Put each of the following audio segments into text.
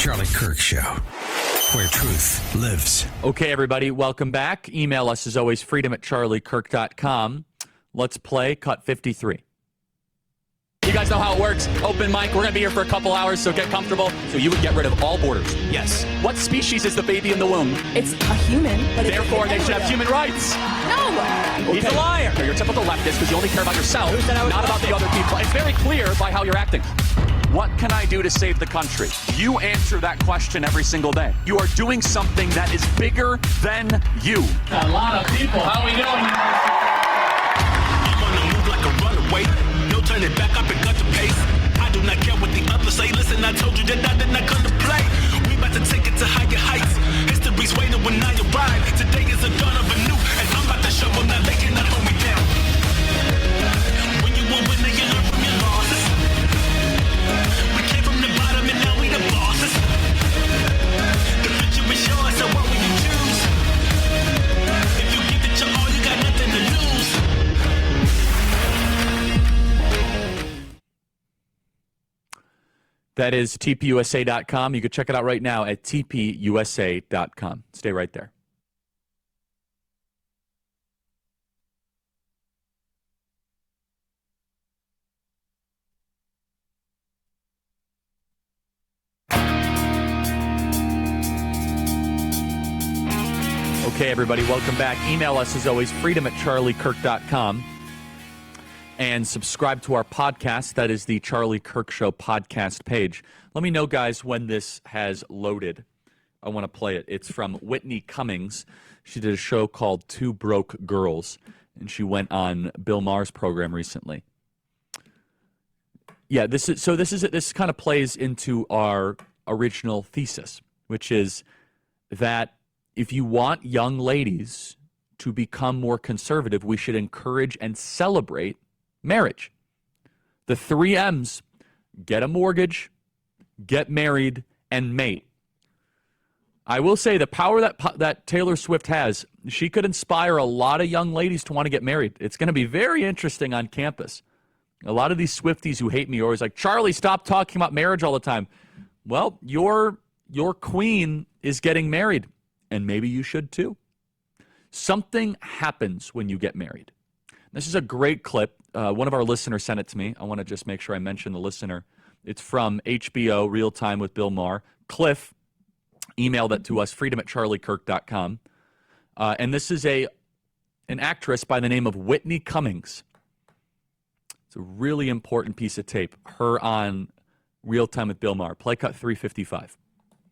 Charlie Kirk Show, where truth lives. Okay, everybody, welcome back. Email us, as always, freedom@charliekirk.com. Let's play Cut 53. You guys know how it works. Open mic. We're going to be here for a couple hours, so get comfortable. So you would get rid of all borders. Yes. What species is the baby in the womb? It's a human. But therefore, they should have human rights. No. He's a liar. You're a typical leftist because you only care about yourself, not about the other people. It's very clear by how you're acting. What can I do to save the country? You answer that question every single day. You are doing something that is bigger than you. A lot of people. How are we doing? I'm on the move like a runaway. No turning back, I pick up the pace. I do not care what the others say. Listen, I told you that I did not come to play. We about to take it to higher heights. History's waiting when I arrive. Today is the dawn of a new, and I'm about to show them that they cannot hold me down. When you a winner, you learn from your losses. We came from the bottom and now we the bosses. The future is yours, so what will you choose? If you give it your all, you got nothing to lose. That is tpusa.com. You can check it out right now at tpusa.com. Stay right there. Okay, everybody, welcome back. Email us, as always, freedom@charliekirk.com. And subscribe to our podcast. That is the Charlie Kirk Show podcast page. Let me know, guys, when this has loaded. I want to play it. It's from Whitney Cummings. She did a show called Two Broke Girls, and she went on Bill Maher's program recently. Yeah, this kind of plays into our original thesis, which is that if you want young ladies to become more conservative, we should encourage and celebrate marriage. The 3 M's: get a mortgage, get married, and mate. I will say the power that Taylor Swift has, she could inspire a lot of young ladies to want to get married. It's going to be very interesting on campus. A lot of these Swifties who hate me are always like, Charlie, stop talking about marriage all the time. Well, your queen is getting married, and maybe you should too. Something happens when you get married. This is a great clip. One of our listeners sent it to me. I want to just make sure I mention the listener. It's from HBO, Real Time with Bill Maher. Cliff emailed it to us, freedom@charliekirk.com. And this is an actress by the name of Whitney Cummings. It's a really important piece of tape. Her on Real Time with Bill Maher. Play cut 355.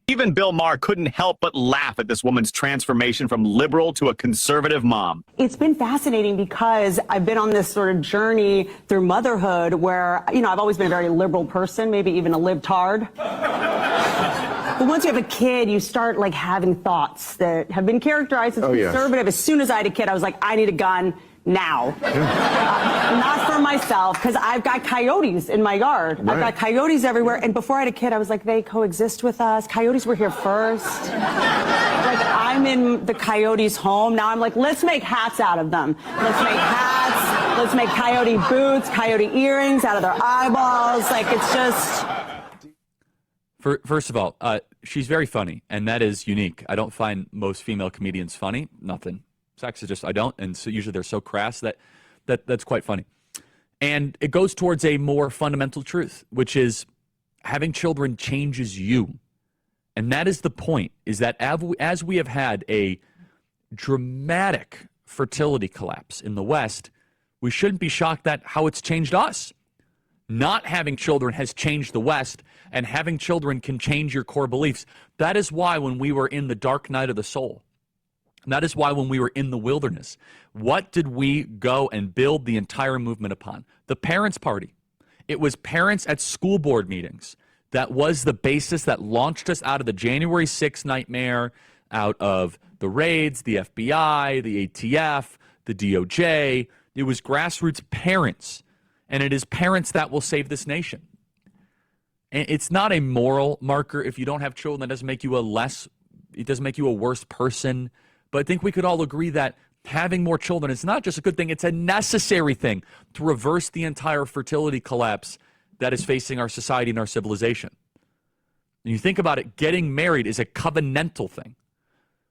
Even Bill Maher couldn't help but laugh at this woman's transformation from liberal to a conservative mom. It's been fascinating because I've been on this sort of journey through motherhood where, I've always been a very liberal person, maybe even a libtard. But once you have a kid, you start having thoughts that have been characterized as conservative. Yes. As soon as I had a kid, I was like, I need a gun now. Not for myself, because I've got coyotes in my yard. Right. I've got coyotes everywhere. And before I had a kid, I was like, they coexist with us. Coyotes were here first. I'm in the coyotes' home. Now I'm like, let's make hats out of them. Let's make hats. Let's make coyote boots, coyote earrings out of their eyeballs. It's just... First of all, she's very funny, and that is unique. I don't find most female comedians funny. Nothing. Sex is just, I don't, and so usually they're so crass that's quite funny. And it goes towards a more fundamental truth, which is having children changes you. And that is the point, is that as we have had a dramatic fertility collapse in the West, we shouldn't be shocked at how it's changed us. Not having children has changed the West, and having children can change your core beliefs. That is why when we were in the dark night of the soul, that is why when we were in the wilderness, what did we go and build the entire movement upon? The Parents' Party. It was parents at school board meetings. That was the basis that launched us out of the January 6th nightmare, out of the raids, the FBI, the ATF, the DOJ. It was grassroots parents, and it is parents that will save this nation. And it's not a moral marker. If you don't have children, that doesn't make you it doesn't make you a worse person. But I think we could all agree that having more children is not just a good thing, it's a necessary thing to reverse the entire fertility collapse that is facing our society and our civilization. And you think about it, getting married is a covenantal thing.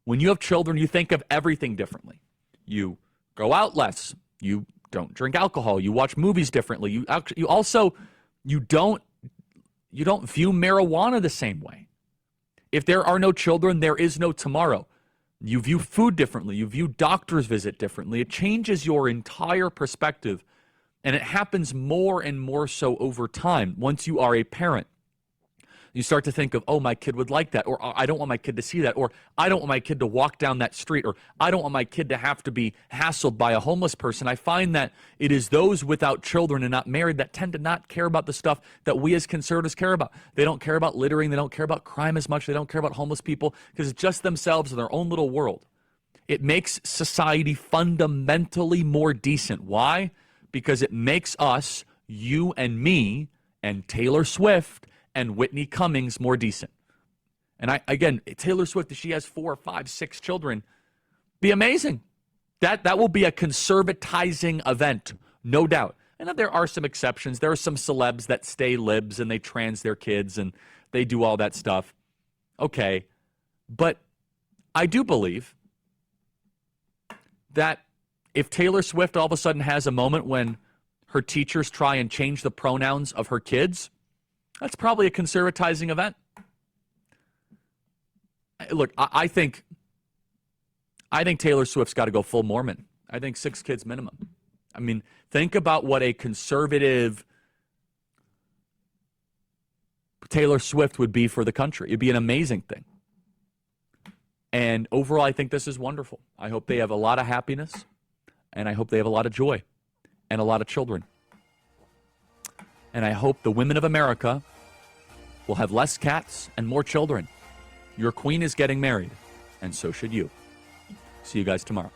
When you have children, you think of everything differently. You go out less. You don't drink alcohol. You watch movies differently. You don't view marijuana the same way. If there are no children, there is no tomorrow. You view food differently. You view doctor's visit differently. It changes your entire perspective, and it happens more and more so over time. Once you are a parent, you start to think of, oh, my kid would like that, or I don't want my kid to see that, or I don't want my kid to walk down that street, or I don't want my kid to have to be hassled by a homeless person. I find that it is those without children and not married that tend to not care about the stuff that we as conservatives care about. They don't care about littering. They don't care about crime as much. They don't care about homeless people because it's just themselves in their own little world. It makes society fundamentally more decent. Why? Because it makes us, you and me, and Taylor Swift, and Whitney Cummings more decent. And again, Taylor Swift, if she has 4, 5, 6 children, be amazing. That will be a conservatizing event, no doubt. And there are some exceptions. There are some celebs that stay libs and they trans their kids and they do all that stuff. Okay. But I do believe that if Taylor Swift all of a sudden has a moment when her teachers try and change the pronouns of her kids, that's probably a conservatizing event. Look, I think Taylor Swift's got to go full Mormon. I think 6 kids minimum. I mean, think about what a conservative Taylor Swift would be for the country. It'd be an amazing thing. And overall, I think this is wonderful. I hope they have a lot of happiness, and I hope they have a lot of joy and a lot of children. And I hope the women of America will have less cats and more children. Your queen is getting married, and so should you. See you guys tomorrow.